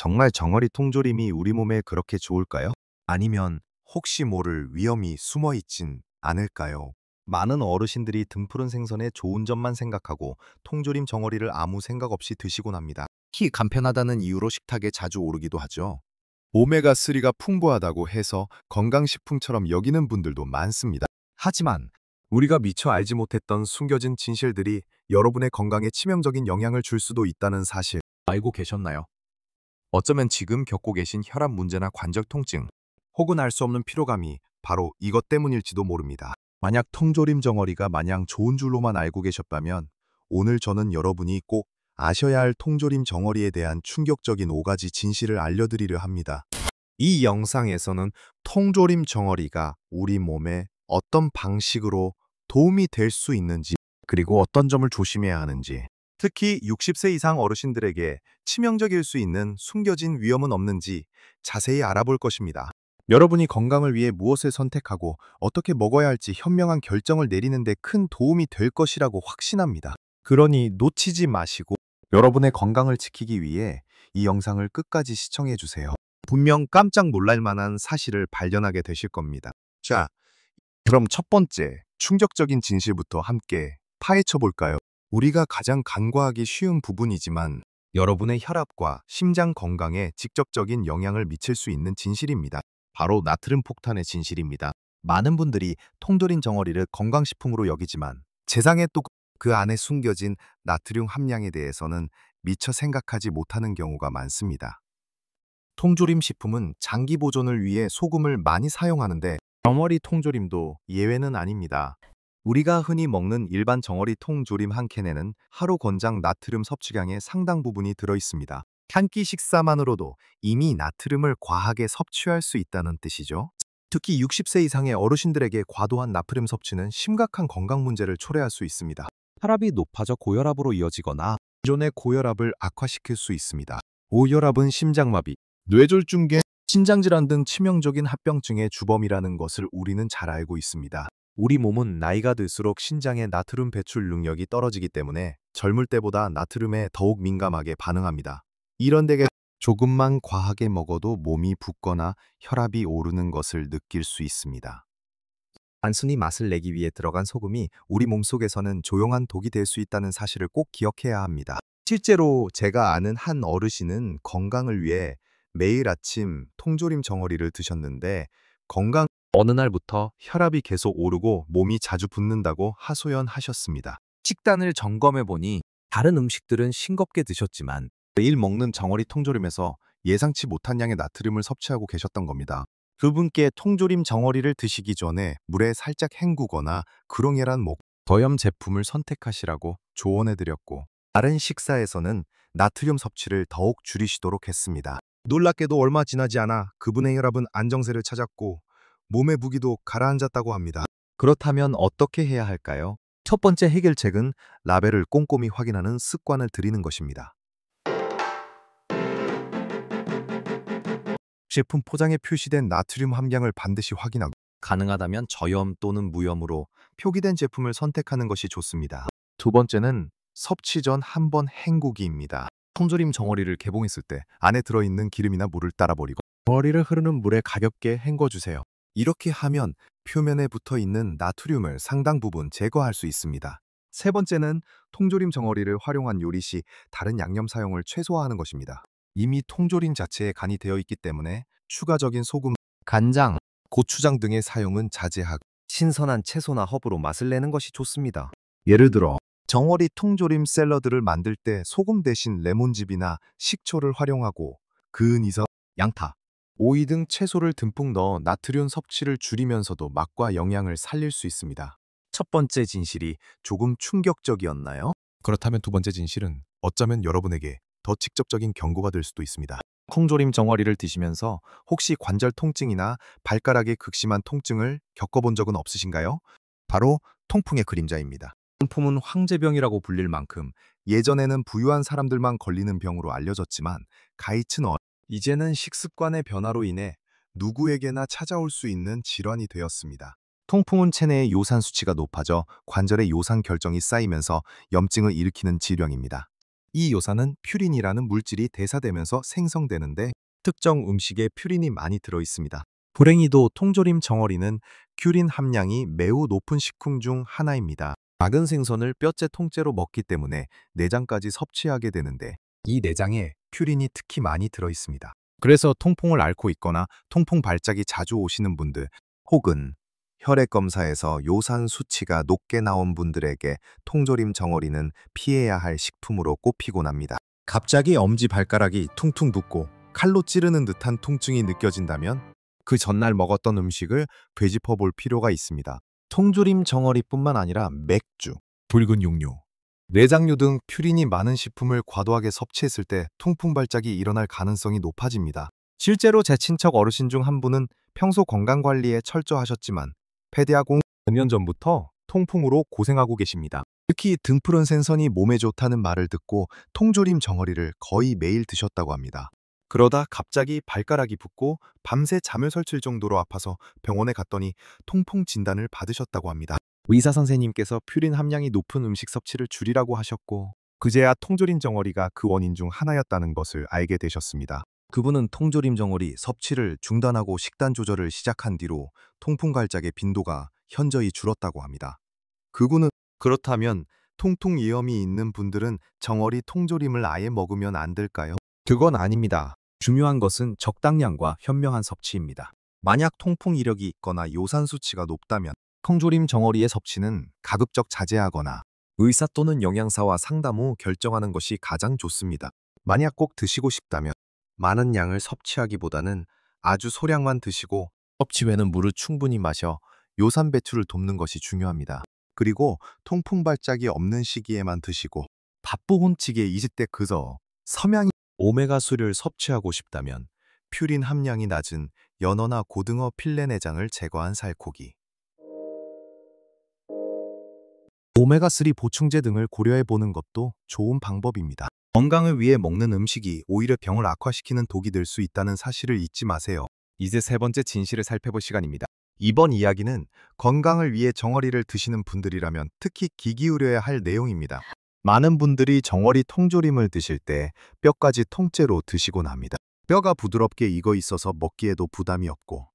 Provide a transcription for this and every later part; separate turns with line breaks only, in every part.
정말 정어리 통조림이 우리 몸에 그렇게 좋을까요? 아니면 혹시 모를 위험이 숨어 있진 않을까요? 많은 어르신들이 등푸른 생선의 좋은 점만 생각하고 통조림 정어리를 아무 생각 없이 드시곤 합니다. 특히 간편하다는 이유로 식탁에 자주 오르기도 하죠. 오메가3가 풍부하다고 해서 건강식품처럼 여기는 분들도 많습니다. 하지만 우리가 미처 알지 못했던 숨겨진 진실들이 여러분의 건강에 치명적인 영향을 줄 수도 있다는 사실 알고 계셨나요? 어쩌면 지금 겪고 계신 혈압 문제나 관절 통증, 혹은 알 수 없는 피로감이 바로 이것 때문일지도 모릅니다. 만약 통조림 정어리가 마냥 좋은 줄로만 알고 계셨다면 오늘 저는 여러분이 꼭 아셔야 할 통조림 정어리에 대한 충격적인 5가지 진실을 알려드리려 합니다. 이 영상에서는 통조림 정어리가 우리 몸에 어떤 방식으로 도움이 될 수 있는지, 그리고 어떤 점을 조심해야 하는지, 특히 60세 이상 어르신들에게 치명적일 수 있는 숨겨진 위험은 없는지 자세히 알아볼 것입니다. 여러분이 건강을 위해 무엇을 선택하고 어떻게 먹어야 할지 현명한 결정을 내리는 데 큰 도움이 될 것이라고 확신합니다. 그러니 놓치지 마시고 여러분의 건강을 지키기 위해 이 영상을 끝까지 시청해 주세요. 분명 깜짝 놀랄 만한 사실을 발견하게 되실 겁니다. 자, 그럼 첫 번째 충격적인 진실부터 함께 파헤쳐 볼까요? 우리가 가장 간과하기 쉬운 부분이지만 여러분의 혈압과 심장 건강에 직접적인 영향을 미칠 수 있는 진실입니다. 바로 나트륨 폭탄의 진실입니다. 많은 분들이 통조림 정어리를 건강식품으로 여기지만 세상에 또 그 안에 숨겨진 나트륨 함량에 대해서는 미처 생각하지 못하는 경우가 많습니다. 통조림 식품은 장기 보존을 위해 소금을 많이 사용하는데 정어리 통조림도 예외는 아닙니다. 우리가 흔히 먹는 일반 정어리 통조림 한 캔에는 하루 권장 나트륨 섭취량의 상당 부분이 들어 있습니다. 한 끼 식사만으로도 이미 나트륨을 과하게 섭취할 수 있다는 뜻이죠. 특히 60세 이상의 어르신들에게 과도한 나트륨 섭취는 심각한 건강 문제를 초래할 수 있습니다. 혈압이 높아져 고혈압으로 이어지거나 기존의 고혈압을 악화시킬 수 있습니다. 고혈압은 심장마비, 뇌졸중계, 신장질환 등 치명적인 합병증의 주범이라는 것을 우리는 잘 알고 있습니다. 우리 몸은 나이가 들수록 신장의 나트륨 배출 능력이 떨어지기 때문에 젊을 때보다 나트륨에 더욱 민감하게 반응합니다. 이런 데게 조금만 과하게 먹어도 몸이 붓거나 혈압이 오르는 것을 느낄 수 있습니다. 단순히 맛을 내기 위해 들어간 소금이 우리 몸속에서는 조용한 독이 될 수 있다는 사실을 꼭 기억해야 합니다. 실제로 제가 아는 한 어르신은 건강을 위해 매일 아침 통조림 정어리를 드셨는데 어느 날부터 혈압이 계속 오르고 몸이 자주 붓는다고 하소연하셨습니다. 식단을 점검해 보니 다른 음식들은 싱겁게 드셨지만 매일 먹는 정어리 통조림에서 예상치 못한 양의 나트륨을 섭취하고 계셨던 겁니다. 그분께 통조림 정어리를 드시기 전에 물에 살짝 헹구거나 그롱이란 저염 제품을 선택하시라고 조언해드렸고, 다른 식사에서는 나트륨 섭취를 더욱 줄이시도록 했습니다. 놀랍게도 얼마 지나지 않아 그분의 혈압은 안정세를 찾았고 몸의 무기도 가라앉았다고 합니다. 그렇다면 어떻게 해야 할까요? 첫 번째 해결책은 라벨을 꼼꼼히 확인하는 습관을 들이는 것입니다. 제품 포장에 표시된 나트륨 함량을 반드시 확인하고, 가능하다면 저염 또는 무염으로 표기된 제품을 선택하는 것이 좋습니다. 두 번째는 섭취 전 한번 헹구기입니다. 통조림 정어리를 개봉했을 때 안에 들어있는 기름이나 물을 따라 버리고 정어리를 흐르는 물에 가볍게 헹궈주세요. 이렇게 하면 표면에 붙어있는 나트륨을 상당 부분 제거할 수 있습니다. 세 번째는 통조림 정어리를 활용한 요리 시 다른 양념 사용을 최소화하는 것입니다. 이미 통조림 자체에 간이 되어 있기 때문에 추가적인 소금, 간장, 고추장 등의 사용은 자제하고 신선한 채소나 허브로 맛을 내는 것이 좋습니다. 예를 들어 정어리 통조림 샐러드를 만들 때 소금 대신 레몬즙이나 식초를 활용하고 근이서, 양파, 오이 등 채소를 듬뿍 넣어 나트륨 섭취를 줄이면서도 맛과 영양을 살릴 수 있습니다. 첫 번째 진실이 조금 충격적이었나요? 그렇다면 두 번째 진실은 어쩌면 여러분에게 더 직접적인 경고가 될 수도 있습니다. 통조림 정어리를 드시면서 혹시 관절 통증이나 발가락의 극심한 통증을 겪어본 적은 없으신가요? 바로 통풍의 그림자입니다. 통풍은 황제병이라고 불릴 만큼 예전에는 부유한 사람들만 걸리는 병으로 알려졌지만 이제는 식습관의 변화로 인해 누구에게나 찾아올 수 있는 질환이 되었습니다. 통풍은 체내의 요산 수치가 높아져 관절의 요산 결정이 쌓이면서 염증을 일으키는 질병입니다. 이 요산은 퓨린이라는 물질이 대사되면서 생성되는데 특정 음식에 퓨린이 많이 들어 있습니다. 불행히도 통조림 정어리는 퓨린 함량이 매우 높은 식품 중 하나입니다. 작은 생선을 뼈째 통째로 먹기 때문에 내장까지 섭취하게 되는데 이 내장에 퓨린이 특히 많이 들어 있습니다. 그래서 통풍을 앓고 있거나 통풍 발작이 자주 오시는 분들 혹은 혈액 검사에서 요산 수치가 높게 나온 분들에게 통조림 정어리는 피해야 할 식품으로 꼽히곤 합니다. 갑자기 엄지발가락이 퉁퉁 붓고 칼로 찌르는 듯한 통증이 느껴진다면 그 전날 먹었던 음식을 되짚어 볼 필요가 있습니다. 통조림 정어리뿐만 아니라 맥주, 붉은 육류, 내장류 등 퓨린이 많은 식품을 과도하게 섭취했을 때 통풍 발작이 일어날 가능성이 높아집니다. 실제로 제 친척 어르신 중 한 분은 평소 건강관리에 철저하셨지만 폐대하고 5년 전부터 통풍으로 고생하고 계십니다. 특히 등푸른 생선이 몸에 좋다는 말을 듣고 통조림 정어리를 거의 매일 드셨다고 합니다. 그러다 갑자기 발가락이 붓고 밤새 잠을 설칠 정도로 아파서 병원에 갔더니 통풍 진단을 받으셨다고 합니다. 의사 선생님께서 퓨린 함량이 높은 음식 섭취를 줄이라고 하셨고 그제야 통조림 정어리가 그 원인 중 하나였다는 것을 알게 되셨습니다. 그분은 통조림 정어리 섭취를 중단하고 식단 조절을 시작한 뒤로 통풍 발작의 빈도가 현저히 줄었다고 합니다. 그분은 그렇다면 통풍 위험이 있는 분들은 정어리 통조림을 아예 먹으면 안 될까요? 그건 아닙니다. 중요한 것은 적당량과 현명한 섭취입니다. 만약 통풍 이력이 있거나 요산 수치가 높다면 통조림 정어리의 섭취는 가급적 자제하거나 의사 또는 영양사와 상담 후 결정하는 것이 가장 좋습니다. 만약 꼭 드시고 싶다면 많은 양을 섭취하기보다는 아주 소량만 드시고 섭취 후에는 물을 충분히 마셔 요산 배출을 돕는 것이 중요합니다. 그리고 통풍 발작이 없는 시기에만 드시고 바쁘 혼치기에 잊을 때 그저 섬양이 오메가수를 섭취하고 싶다면 퓨린 함량이 낮은 연어나 고등어 필레 내장을 제거한 살코기, 오메가3 보충제 등을 고려해 보는 것도 좋은 방법입니다. 건강을 위해 먹는 음식이 오히려 병을 악화시키는 독이 될 수 있다는 사실을 잊지 마세요. 이제 세 번째 진실을 살펴볼 시간입니다. 이번 이야기는 건강을 위해 정어리를 드시는 분들이라면 특히 귀 기울여야 할 내용입니다. 많은 분들이 정어리 통조림을 드실 때 뼈까지 통째로 드시곤 합니다. 뼈가 부드럽게 익어 있어서 먹기에도 부담이 없고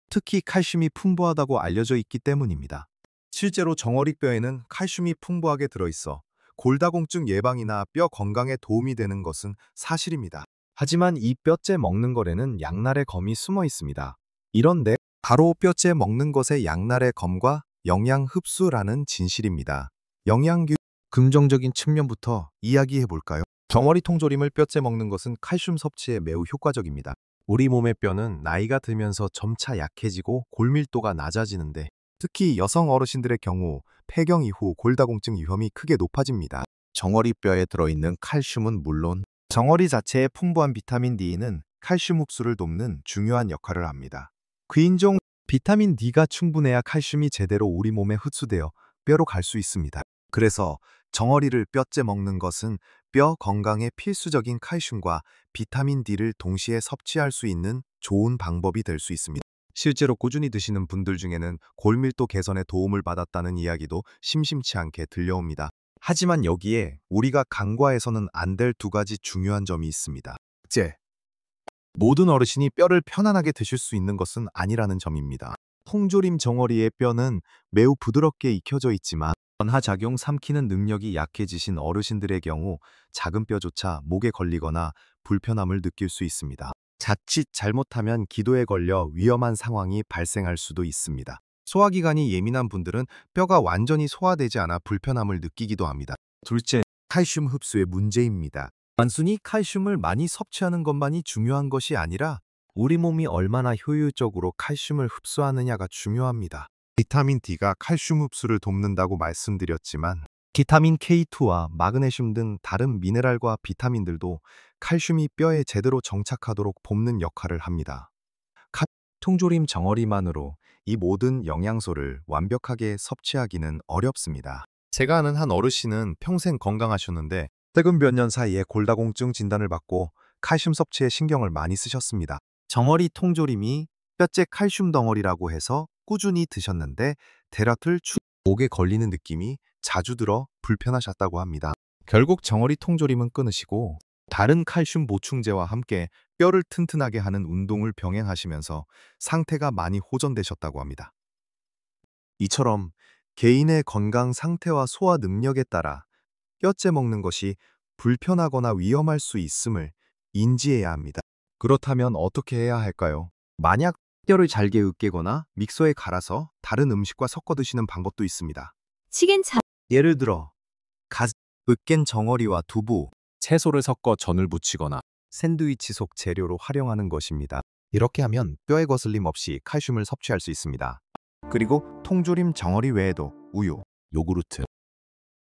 특히 칼슘이 풍부하다고 알려져 있기 때문입니다. 실제로 정어리 뼈에는 칼슘이 풍부하게 들어있어 골다공증 예방이나 뼈 건강에 도움이 되는 것은 사실입니다. 하지만 이 뼈째 먹는 것에는 양날의 검이 숨어 있습니다. 이런데 바로 뼈째 먹는 것의 양날의 검과 영양 흡수라는 진실입니다. 영양균 긍정적인 측면부터 이야기해 볼까요? 정어리 통조림을 뼈째 먹는 것은 칼슘 섭취에 매우 효과적입니다. 우리 몸의 뼈는 나이가 들면서 점차 약해지고 골밀도가 낮아지는데 특히 여성 어르신들의 경우 폐경 이후 골다공증 위험이 크게 높아집니다. 정어리 뼈에 들어있는 칼슘은 물론 정어리 자체의 풍부한 비타민 D는 칼슘 흡수를 돕는 중요한 역할을 합니다. 귀인종 비타민 D가 충분해야 칼슘이 제대로 우리 몸에 흡수되어 뼈로 갈 수 있습니다. 그래서 정어리를 뼈째 먹는 것은 뼈 건강에 필수적인 칼슘과 비타민 D를 동시에 섭취할 수 있는 좋은 방법이 될 수 있습니다. 실제로 꾸준히 드시는 분들 중에는 골밀도 개선에 도움을 받았다는 이야기도 심심치 않게 들려옵니다. 하지만 여기에 우리가 간과해서는 안 될 두 가지 중요한 점이 있습니다. 첫째, 모든 어르신이 뼈를 편안하게 드실 수 있는 것은 아니라는 점입니다. 통조림 정어리의 뼈는 매우 부드럽게 익혀져 있지만 전하작용 삼키는 능력이 약해지신 어르신들의 경우 작은 뼈조차 목에 걸리거나 불편함을 느낄 수 있습니다. 자칫 잘못하면 기도에 걸려 위험한 상황이 발생할 수도 있습니다. 소화기관이 예민한 분들은 뼈가 완전히 소화되지 않아 불편함을 느끼기도 합니다. 둘째, 칼슘 흡수의 문제입니다. 단순히 칼슘을 많이 섭취하는 것만이 중요한 것이 아니라 우리 몸이 얼마나 효율적으로 칼슘을 흡수하느냐가 중요합니다. 비타민 D가 칼슘 흡수를 돕는다고 말씀드렸지만 비타민 K2와 마그네슘 등 다른 미네랄과 비타민들도 칼슘이 뼈에 제대로 정착하도록 돕는 역할을 합니다. 통조림 정어리만으로 이 모든 영양소를 완벽하게 섭취하기는 어렵습니다. 제가 아는 한 어르신은 평생 건강하셨는데 최근 몇 년 사이에 골다공증 진단을 받고 칼슘 섭취에 신경을 많이 쓰셨습니다. 정어리 통조림이 뼈째 칼슘 덩어리라고 해서 꾸준히 드셨는데 대략 목에 걸리는 느낌이 자주 들어 불편하셨다고 합니다. 결국 정어리 통조림은 끊으시고 다른 칼슘 보충제와 함께 뼈를 튼튼하게 하는 운동을 병행하시면서 상태가 많이 호전되셨다고 합니다. 이처럼 개인의 건강 상태와 소화 능력에 따라 뼈째 먹는 것이 불편하거나 위험할 수 있음을 인지해야 합니다. 그렇다면 어떻게 해야 할까요? 만약 뼈를 잘게 으깨거나 믹서에 갈아서 다른 음식과 섞어 드시는 방법도 있습니다.
치긴 잘
예를 들어 으깬 정어리와 두부, 채소를 섞어 전을 부치거나 샌드위치 속 재료로 활용하는 것입니다. 이렇게 하면 뼈의 거슬림 없이 칼슘을 섭취할 수 있습니다. 그리고 통조림 정어리 외에도 우유, 요구르트,